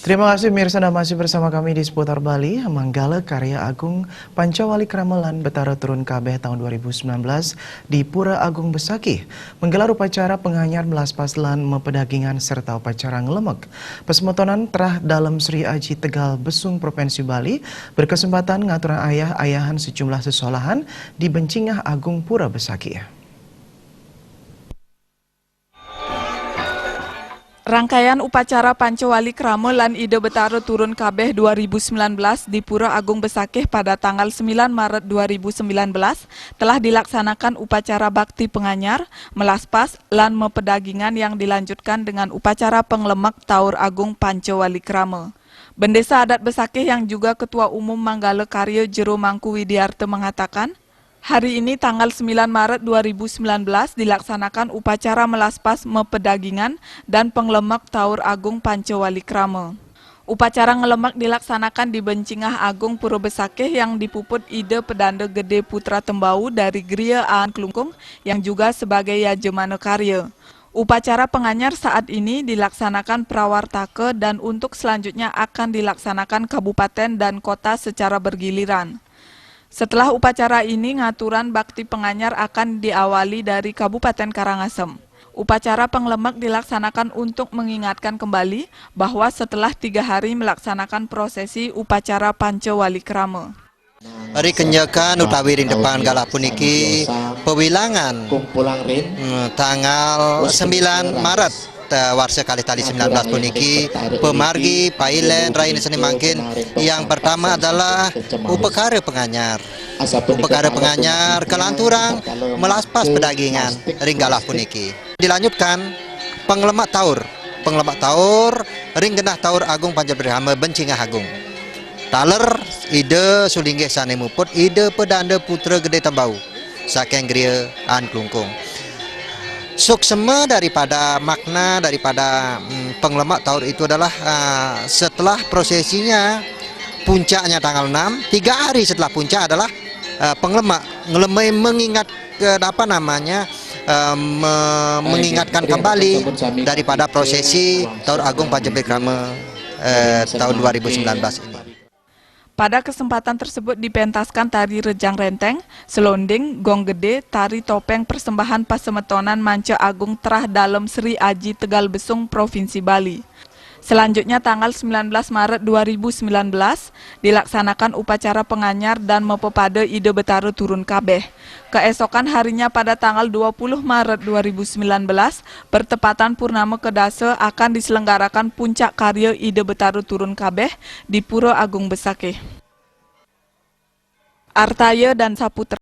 Terima kasih Mirsa, Anda masih bersama kami di seputar Bali. Manggala Karya Agung Pancawali Kramelan Betara Turun Kabeh tahun 2019 di Pura Agung Besakih menggelar upacara penganyar melas paslan mepedagingan serta upacara ngelemek. Pesemotonan terah dalam Sri Aji Tegal Besung Provinsi Bali berkesempatan ngaturan ayahan sejumlah sesolahan di Bencingah Agung Pura Besakih. Rangkaian upacara Pancawali Kramelan Ide Betara Turun Kabeh 2019 di Pura Agung Besakih pada tanggal 9 Maret 2019 telah dilaksanakan upacara bakti penganyar, melaspas, lan mepedagingan yang dilanjutkan dengan upacara penglemak Taur Agung Pancawali Krame. Bendesa Adat Besakih yang juga Ketua Umum Manggala Karya Jero Mangku Widiarte mengatakan, hari ini tanggal 9 Maret 2019 dilaksanakan upacara melaspas mepedagingan dan penglemak Taur Agung Pancawali Krame. Upacara ngelemak dilaksanakan di Bencingah Agung Pura Besakih yang dipuput Ide Pedanda Gede Putra Tembau dari Gria Aan Klungkung yang juga sebagai Yajemana Karya. Upacara penganyar saat ini dilaksanakan prawartake dan untuk selanjutnya akan dilaksanakan kabupaten dan kota secara bergiliran. Setelah upacara ini, ngaturan bakti penganyar akan diawali dari Kabupaten Karangasem. Upacara penglemak dilaksanakan untuk mengingatkan kembali bahwa setelah 3 hari melaksanakan prosesi upacara Pancawali Krame. Hari kenyakan utawi depan galah puniki pewilangan tanggal 9 Maret warsa kali tali 19 puniki pemargi pailen rain seni mangkin. Yang pertama adalah upekara penganyar. Upekara penganyar kelanturang melaspas pedagingan ringgalah puniki. Dilanjutkan penglemak taur. Penglemak taur ring genah Taur Agung Pancawali Krame Bencingah Agung. Taler Ide sulinggih sane muput Ide Pedanda Putra Gede Tembau saking Gria Aan Klungkung. Suksema daripada makna daripada penglemak taur itu adalah setelah prosesinya puncaknya tanggal 6, 3 hari setelah puncak adalah penglemak ngelemai mengingat mengingatkan kembali daripada prosesi Taur Agung Pancawali Krame tahun 2019 ini. Pada kesempatan tersebut dipentaskan tari rejang renteng, selonding, gong gede, tari topeng persembahan pasemetonan Manca Agung terah dalam Sri Aji Tegal Besung Provinsi Bali. Selanjutnya tanggal 19 Maret 2019 dilaksanakan upacara penganyar dan mepepada Ide Betara Turun Kabeh. Keesokan harinya pada tanggal 20 Maret 2019 bertepatan Purnama Kedasa akan diselenggarakan puncak karya Ide Betara Turun Kabeh di Pura Agung Besakih. Artaya dan Saputra